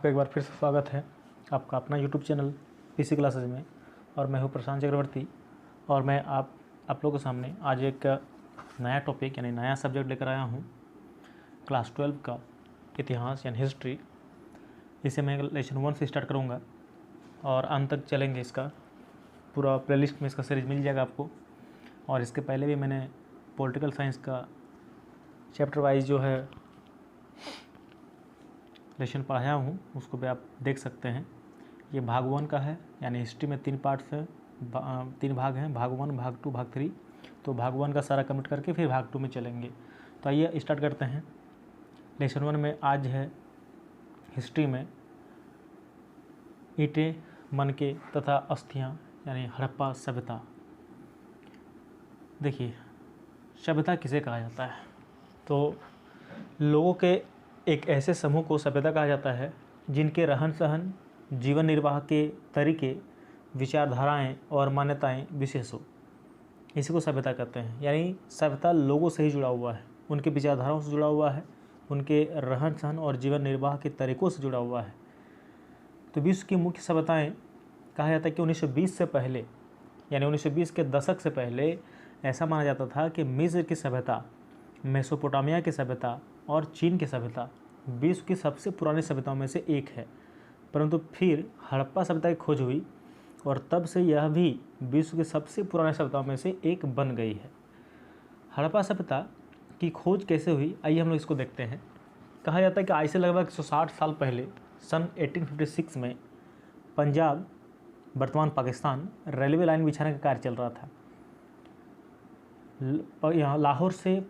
आपका एक बार फिर से स्वागत है आपका अपना यूट्यूब चैनल पीसी क्लासेज में। और मैं हूं प्रशांत चक्रवर्ती और मैं आप लोगों के सामने आज एक नया टॉपिक यानी नया सब्जेक्ट लेकर आया हूं, क्लास 12 का इतिहास यानी हिस्ट्री। इसे मैं लेसन 1 से स्टार्ट करूंगा और अंत तक चलेंगे। इसका पूरा प्लेलिस्ट में इसका सीरीज मिल जाएगा आपको। और इसके पहले भी मैंने पॉलिटिकल साइंस का चैप्टर वाइज जो है लेसन पढ़ाया हूँ, उसको भी आप देख सकते हैं। ये भाग 1 का है, यानी हिस्ट्री में 3 पार्ट्स है, 3 भाग हैं, भाग 1, भाग 2, भाग 3। तो भाग 1 का सारा कंप्लीट करके फिर भाग 2 में चलेंगे। तो आइए स्टार्ट करते हैं। लेसन 1 में आज है हिस्ट्री में ईंटें, मनके तथा अस्थियाँ यानी हड़प्पा सभ्यता। देखिए, सभ्यता किसे कहा जाता है? तो लोगों के एक ऐसे समूह को सभ्यता कहा जाता है जिनके रहन सहन, जीवन निर्वाह के तरीके, विचारधाराएं और मान्यताएं विशेष हो, इसी को सभ्यता कहते हैं। यानी सभ्यता लोगों से ही जुड़ा हुआ है, उनके विचारधाराओं से जुड़ा हुआ है, उनके रहन सहन और जीवन निर्वाह के तरीक़ों से जुड़ा हुआ है। तो विश्व की मुख्य सभ्यताएं कहा जाता है कि 1920 से पहले, यानी 1920 के दशक से पहले ऐसा माना जाता था कि मिस्र की सभ्यता, मेसोपोटामिया की सभ्यता और चीन की सभ्यता विश्व की सबसे पुरानी सभ्यताओं में से एक है। परंतु फिर हड़प्पा सभ्यता की खोज हुई और तब से यह भी विश्व की सबसे पुरानी सभ्यताओं में से एक बन गई है। हड़प्पा सभ्यता की खोज कैसे हुई, आइए हम लोग इसको देखते हैं। कहा जाता है कि आज से लगभग 160 साल पहले सन 1856 में पंजाब, वर्तमान पाकिस्तान, रेलवे लाइन बिछाने का कार्य चल रहा था। यहाँ लाहौर से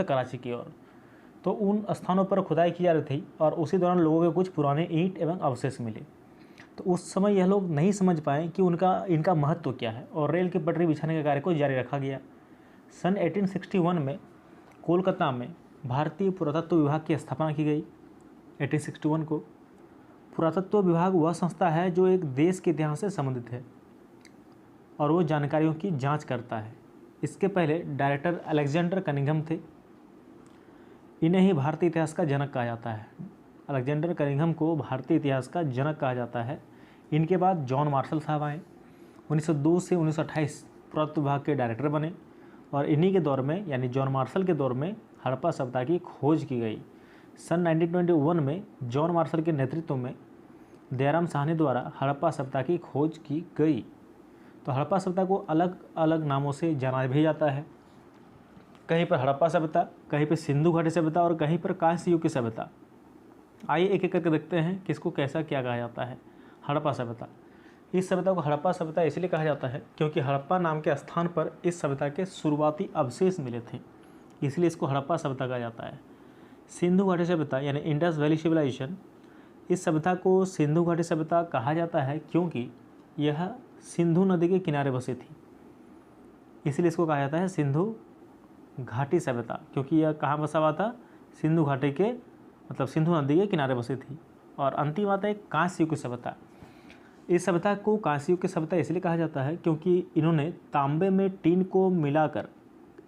कराची की ओर। तो उन स्थानों पर खुदाई की जा रही थी और उसी दौरान लोगों के कुछ पुराने ईंट एवं अवशेष मिले। तो उस समय यह लोग नहीं समझ पाए कि इनका महत्व क्या है और रेल की पटरी बिछाने के कार्य को जारी रखा गया। सन 1861 में कोलकाता में भारतीय पुरातत्व विभाग की स्थापना की गई। 1861 को पुरातत्व विभाग वह संस्था है जो एक देश के इतिहास से संबंधित है और वो जानकारियों की जांच करता है। इसके पहले डायरेक्टर अलेक्जेंडर कनिंघम थे। इन्हें ही भारतीय इतिहास का जनक कहा जाता है। अलेक्जेंडर कनिंघम को भारतीय इतिहास का जनक कहा जाता है। इनके बाद जॉन मार्शल साहब आए। 1902 से 1928 पुरातत्व विभाग के डायरेक्टर बने और इन्हीं के दौर में, यानी जॉन मार्शल के दौर में हड़प्पा सभ्यता की खोज की गई। सन 1921 में जॉन मार्शल के नेतृत्व में दयाराम साहनी द्वारा हड़प्पा सभ्यता की खोज की गई। तो हड़प्पा सभ्यता को अलग अलग नामों से जाना भी जाता है। कहीं पर हड़प्पा सभ्यता, कहीं पर सिंधु घाटी सभ्यता और कहीं पर कांस्य युग की सभ्यता। आइए एक एक करके देखते हैं किसको कैसा क्या कहा जाता है। हड़प्पा सभ्यता, इस सभ्यता को हड़प्पा सभ्यता इसलिए कहा जाता है क्योंकि हड़प्पा नाम के स्थान पर इस सभ्यता के शुरुआती अवशेष मिले थे, इसलिए इसको हड़प्पा सभ्यता कहा जाता है। सिंधु घाटी सभ्यता यानी इंडस वैली सिविलाइजेशन, इस सभ्यता को सिंधु घाटी सभ्यता कहा जाता है क्योंकि यह सिंधु नदी के किनारे बसी थी, इसलिए इसको कहा जाता है सिंधु घाटी सभ्यता, क्योंकि यह कहाँ बसा हुआ था? सिंधु घाटी के, मतलब सिंधु नदी के किनारे बसी थी। और अंतिम आता है कांस्य युग की सभ्यता। इस सभ्यता को कांस्य युग की सभ्यता इसलिए कहा जाता है क्योंकि इन्होंने तांबे में टीन को मिलाकर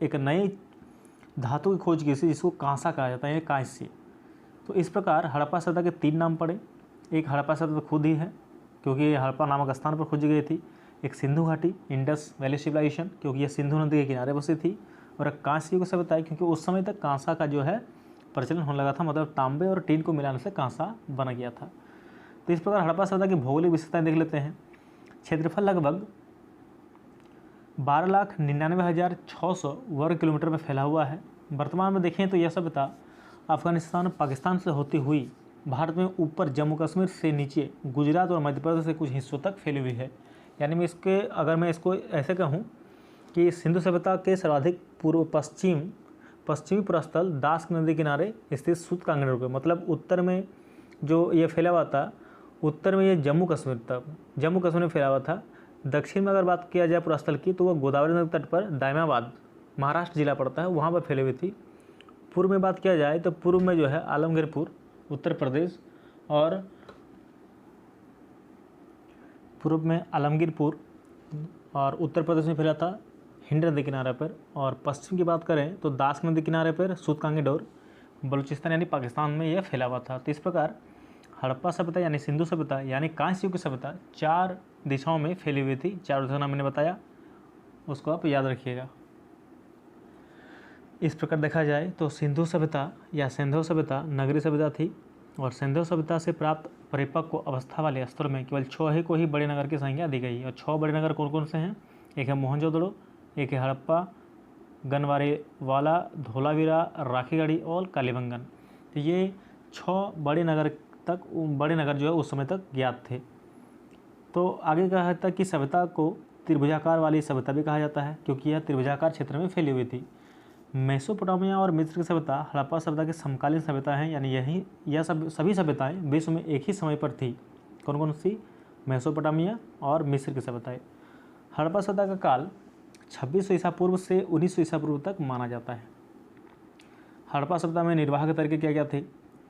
एक नई धातु की खोज की थी जिसको कांसा कहा जाता है, कांस्य। तो इस प्रकार हड़प्पा सभ्यता के 3 नाम पड़े। एक हड़प्पा सभ्यता खुद ही है क्योंकि ये हड़प्पा नामक स्थान पर खोजी गई थी। एक सिंधु घाटी इंडस वैली सिविलाइजेशन क्योंकि ये सिंधु नदी के किनारे बसी थी। और एक कांस्य युग सभ्यता है क्योंकि उस समय तक कांसा का जो है प्रचलन होने लगा था, मतलब तांबे और टीन को मिलाने से कांसा बन गया था। तो इस प्रकार हड़प्पा सभ्यता की भौगोलिक विशेषताएं देख लेते हैं। क्षेत्रफल लगभग 12,99,600 वर्ग किलोमीटर में फैला हुआ है। वर्तमान में देखें तो यह सभ्यता अफगानिस्तान, पाकिस्तान से होती हुई भारत में ऊपर जम्मू कश्मीर से नीचे गुजरात और मध्य प्रदेश के कुछ हिस्सों तक फैली हुई है। यानी अगर मैं इसको ऐसे कहूँ कि सिंधु सभ्यता के सर्वाधिक पश्चिमी प्रस्थल दास नदी किनारे स्थित सूतकांगड़ रुके, मतलब उत्तर में जो ये फैला हुआ था, उत्तर में ये जम्मू कश्मीर में फैला हुआ था। दक्षिण में अगर बात किया जाए प्रस्थल की तो वह गोदावरी नदी तट पर दायमाबाद, महाराष्ट्र जिला पड़ता है, वहाँ पर फैली हुई थी। पूर्व में बात किया जाए तो पूर्व में जो है आलमगीरपुर उत्तर प्रदेश और उत्तर प्रदेश में फैला था हिंड नदी किनारे पर। और पश्चिम की बात करें तो दास नदी किनारे पर सूतकांगड़, बलूचिस्तान यानी पाकिस्तान में यह फैला हुआ था। तो इस प्रकार हड़प्पा सभ्यता यानी सिंधु सभ्यता यानी कांस्य युग की सभ्यता 4 दिशाओं में फैली हुई थी। 4 दिशाओं का मैंने बताया, उसको आप याद रखिएगा। इस प्रकार देखा जाए तो सिंधु सभ्यता या सिंधु सभ्यता नगरीय सभ्यता थी और सिंधु सभ्यता से प्राप्त परिपक्व अवस्था वाले स्तरों में केवल 6 को ही बड़े नगर की संख्या दी गई है। और 6 बड़े नगर कौन कौन से हैं? एक है मोहनजोदड़ो, एक है हड़प्पा, गनवारेवाला, धोलावीरा, राखीगढ़ी और कालीबंगन। तो ये 6 बड़े नगर जो है उस समय तक ज्ञात थे। तो आगे कहा था कि सभ्यता को त्रिभुजाकार वाली सभ्यता भी कहा जाता है क्योंकि यह त्रिभुजाकार क्षेत्र में फैली हुई थी। मेसोपोटामिया और मिस्र की सभ्यता हड़प्पा सभ्यता की समकालीन सभ्यता है, यानी यह सभी सभ्यताएं विश्व में एक ही समय पर थी। कौन कौन सी? मेसोपोटामिया और मिस्र की सभ्यताएं। हड़प्पा सभ्यता का काल 2600 ईसा पूर्व से 1900 ईसा पूर्व तक माना जाता है। हड़प्पा सभ्यता में निर्वाह के तरीके क्या थे,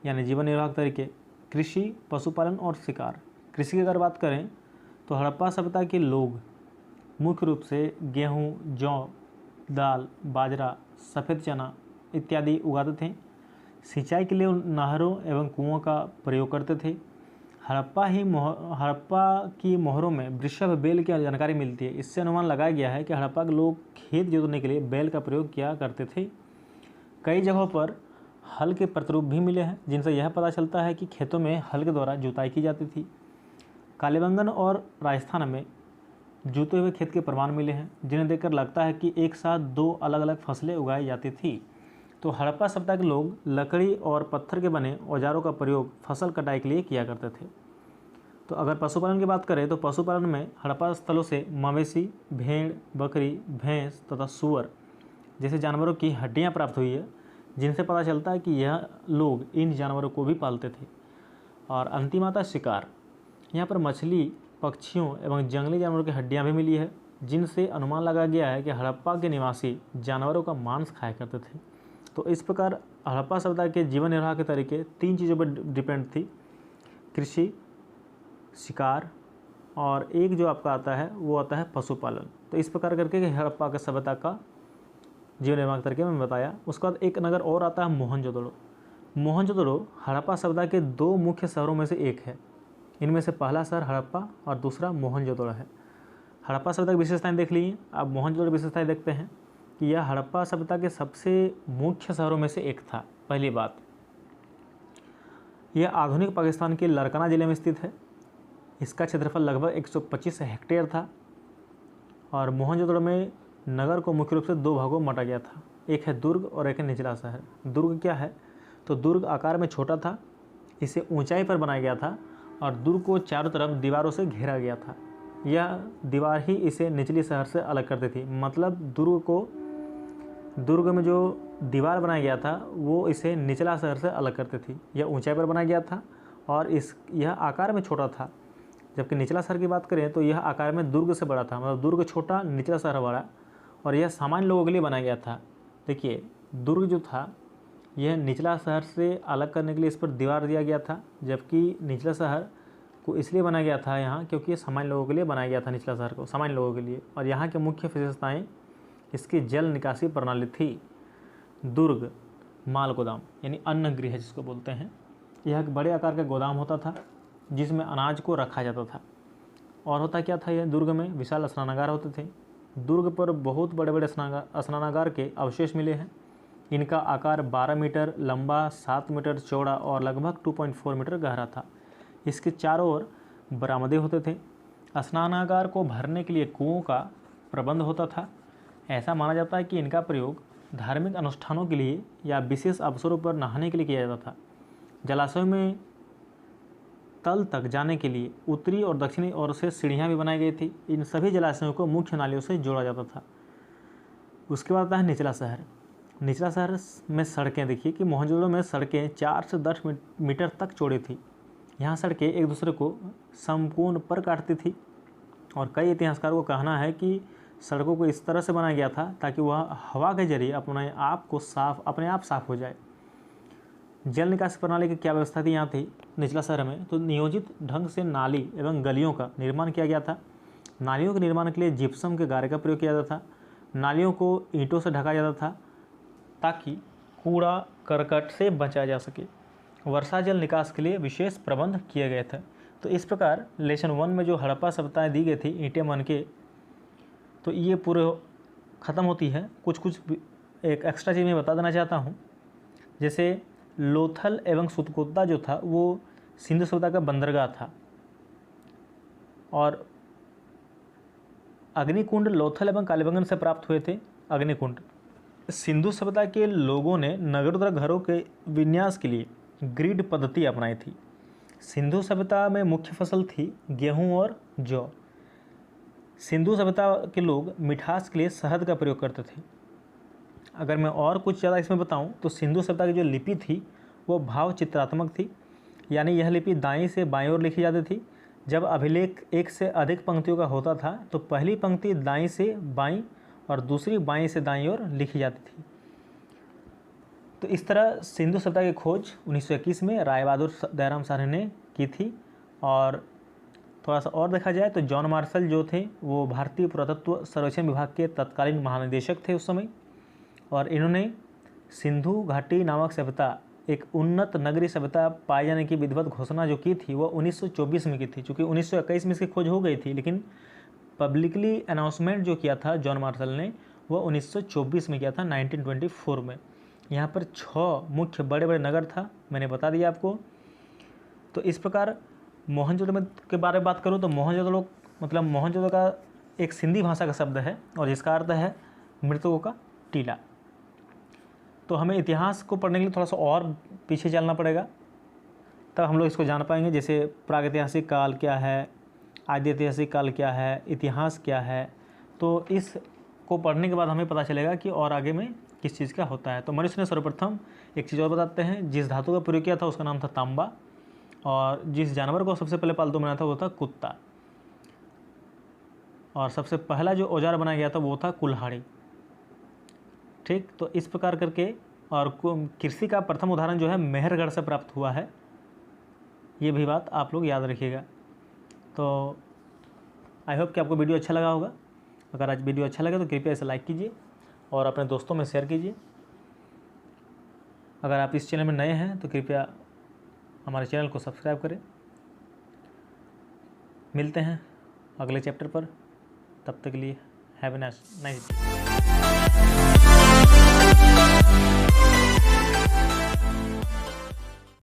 यानी जीवन निर्वाह के तरीके कृषि, पशुपालन और शिकार। कृषि की अगर बात करें तो हड़प्पा सभ्यता के लोग मुख्य रूप से गेहूँ, जौ, दाल, बाजरा, सफ़ेद चना इत्यादि उगाते थे। सिंचाई के लिए नहरों एवं कुओं का प्रयोग करते थे। हड़प्पा की मोहरों में वृषभ बैल की जानकारी मिलती है। इससे अनुमान लगाया गया है कि हड़प्पा के लोग खेत जोतने के लिए बैल का प्रयोग किया करते थे। कई जगहों पर हल के प्रतिरूप भी मिले हैं जिनसे यह पता चलता है कि खेतों में हल के द्वारा जुताई की जाती थी। कालीबंगन और राजस्थान में जुते हुए खेत के प्रमाण मिले हैं जिन्हें देखकर लगता है कि एक साथ 2 अलग अलग फसलें उगाई जाती थी। तो हड़प्पा सभ्यता के लोग लकड़ी और पत्थर के बने औजारों का प्रयोग फसल कटाई के लिए किया करते थे। तो अगर पशुपालन की बात करें तो पशुपालन में हड़प्पा स्थलों से मवेशी, भेड़, बकरी, भैंस तथा सूअर जैसे जानवरों की हड्डियां प्राप्त हुई है जिनसे पता चलता है कि यह लोग इन जानवरों को भी पालते थे। और अंतिमतः शिकार, यहाँ पर मछली, पक्षियों एवं जंगली जानवरों की हड्डियां भी मिली है जिनसे अनुमान लगाया गया है कि हड़प्पा के निवासी जानवरों का मांस खाया करते थे। तो इस प्रकार हड़प्पा सभ्यता के जीवन निर्वाह के तरीके 3 चीज़ों पर डिपेंड थी, कृषि, शिकार और एक जो आपका आता है वो आता है पशुपालन। तो इस प्रकार करके हड़प्पा के सभ्यता का जीवन निर्वाह के तरीके में बताया। उसके बाद एक नगर और आता है मोहनजोदड़ो। मोहनजोदड़ो हड़प्पा सभ्यता के 2 मुख्य शहरों में से एक है। इनमें से पहला शहर हड़प्पा और दूसरा मोहनजोदड़ो है। हड़प्पा सभ्यता की विशेषताएं देख ली। अब मोहनजोदड़ो की विशेषताएं देखते हैं कि यह हड़प्पा सभ्यता के सबसे मुख्य शहरों में से एक था। पहली बात, यह आधुनिक पाकिस्तान के लरकाना जिले में स्थित है। इसका क्षेत्रफल लगभग 125 हेक्टेयर था और मोहनजोदड़ो में नगर को मुख्य रूप से 2 भागों में बांटा गया था, एक है दुर्ग और एक है निचला शहर। दुर्ग क्या है? तो दुर्ग आकार में छोटा था, इसे ऊंचाई पर बनाया गया था और दुर्ग को चारों तरफ दीवारों से घेरा गया था। यह दीवार ही इसे निचली शहर से अलग करती थी। मतलब दुर्ग में जो दीवार बनाया गया था वो इसे निचला शहर से अलग करती थी। यह ऊंचाई पर बनाया गया था और यह आकार में छोटा था। जबकि निचला शहर की बात करें तो यह आकार में दुर्ग से बड़ा था। मतलब दुर्ग छोटा, निचला शहर बड़ा, और यह सामान्य लोगों के लिए बनाया गया था। देखिए, दुर्ग जो था यह निचला शहर से अलग करने के लिए इस पर दीवार दिया गया था, जबकि निचला शहर को इसलिए बनाया गया था यहाँ क्योंकि ये सामान्य लोगों के लिए बनाया गया था, निचला शहर को सामान्य लोगों के लिए। और यहाँ की मुख्य विशेषताएं इसकी जल निकासी प्रणाली थी। दुर्ग माल गोदाम यानी अन्न गृह जिसको बोलते हैं, यह एक बड़े आकार का गोदाम होता था जिसमें अनाज को रखा जाता था। और होता क्या था, यह दुर्ग में विशाल स्नानागार होते थे। दुर्ग पर बहुत बड़े बड़े स्नानागार के अवशेष मिले हैं। इनका आकार 12 मीटर लंबा, 7 मीटर चौड़ा और लगभग 2.4 मीटर गहरा था। इसके चारों ओर बरामदे होते थे। स्नानागार को भरने के लिए कुओं का प्रबंध होता था। ऐसा माना जाता है कि इनका प्रयोग धार्मिक अनुष्ठानों के लिए या विशेष अवसरों पर नहाने के लिए किया जाता था। जलाशयों में तल तक जाने के लिए उत्तरी और दक्षिणी ओर से सीढ़ियाँ भी बनाई गई थी। इन सभी जलाशयों को मुख्य नालियों से जोड़ा जाता था। उसके बाद आता है निचला शहर। निचला शहर में सड़कें, देखिए कि मोहनजोदड़ो में सड़कें 4 से 10 मीटर तक चौड़ी थी। यहाँ सड़कें एक दूसरे को समकोण पर काटती थी और कई इतिहासकारों का कहना है कि सड़कों को इस तरह से बनाया गया था ताकि वह हवा के जरिए अपने आप साफ हो जाए। जल निकासी प्रणाली की क्या व्यवस्था थी यहाँ थी निचला शहर में? तो नियोजित ढंग से नाली एवं गलियों का निर्माण किया गया था। नालियों के निर्माण के लिए जिप्सम के गारे का प्रयोग किया जाता था। नालियों को ईंटों से ढका जाता था ताकि कूड़ा करकट से बचाया जा सके। वर्षा जल निकास के लिए विशेष प्रबंध किए गए थे। तो इस प्रकार लेसन 1 में जो हड़प्पा सभ्यताएं दी गई थी ईंटें बन के, तो ये पूरे ख़त्म होती है। कुछ एक एक्स्ट्रा चीज़ मैं बता देना चाहता हूँ, जैसे लोथल एवं सुतकोता जो था वो सिंधु सभ्यता का बंदरगाह था, और अग्निकुंड लोथल एवं कालीबंगन से प्राप्त हुए थे। अग्निकुंड सिंधु सभ्यता के लोगों ने नगरों तथा घरों के विन्यास के लिए ग्रिड पद्धति अपनाई थी। सिंधु सभ्यता में मुख्य फसल थी गेहूं और जौ। सिंधु सभ्यता के लोग मिठास के लिए शहद का प्रयोग करते थे। अगर मैं और कुछ ज़्यादा इसमें बताऊं तो सिंधु सभ्यता की जो लिपि थी वो भाव चित्रात्मक थी, यानी यह लिपि दाईं से बाईं ओर लिखी जाती थी। जब अभिलेख एक से अधिक पंक्तियों का होता था तो पहली पंक्ति दाईं से बाईं और दूसरी बाईं से दाईं ओर लिखी जाती थी। तो इस तरह सिंधु सभ्यता की खोज 1921 में राय बहादुर दयाराम साहनी ने की थी। और थोड़ा सा और देखा जाए तो जॉन मार्शल जो थे वो भारतीय पुरातत्व सर्वेक्षण विभाग के तत्कालीन महानिदेशक थे उस समय, और इन्होंने सिंधु घाटी नामक सभ्यता एक उन्नत नगरीय सभ्यता पाए जाने की विधिवत घोषणा जो की थी वो 1924 में की थी। चूँकि 1921 में इसकी खोज हो गई थी, लेकिन पब्लिकली अनाउंसमेंट जो किया था जॉन मार्शल ने वो 1924 में किया था, 1924 में। यहाँ पर 6 मुख्य बड़े बड़े नगर था, मैंने बता दिया आपको। तो इस प्रकार मोहनजोदड़ो के बारे में बात करूँ तो मोहनजोदड़ो मतलब मोहनजोदड़ो का एक सिंधी भाषा का शब्द है और जिसका अर्थ है मृतकों का टीला। तो हमें इतिहास को पढ़ने के लिए थोड़ा सा और पीछे चलना पड़ेगा, तब हम लोग इसको जान पाएंगे। जैसे प्रागैतिहासिक काल क्या है, आदि ऐतिहासिक काल क्या है, इतिहास क्या है। तो इसको पढ़ने के बाद हमें पता चलेगा कि और आगे में किस चीज़ का होता है। तो मनुष्य ने सर्वप्रथम एक चीज़ और बताते हैं, जिस धातु का प्रयोग किया था उसका नाम था तांबा, और जिस जानवर को सबसे पहले पालतू बनाया था वो था कुत्ता, और सबसे पहला जो औजार बनाया गया था वो था कुल्हाड़ी। ठीक, तो इस प्रकार करके, और कृषि का प्रथम उदाहरण जो है मेहरगढ़ से प्राप्त हुआ है, ये भी बात आप लोग याद रखिएगा। तो आई होप कि आपको वीडियो अच्छा लगा होगा। अगर आज वीडियो अच्छा लगे तो कृपया इसे लाइक कीजिए और अपने दोस्तों में शेयर कीजिए। अगर आप इस चैनल में नए हैं तो कृपया हमारे चैनल को सब्सक्राइब करें। मिलते हैं अगले चैप्टर पर, तब तक के लिए हैव ए नाइस डे।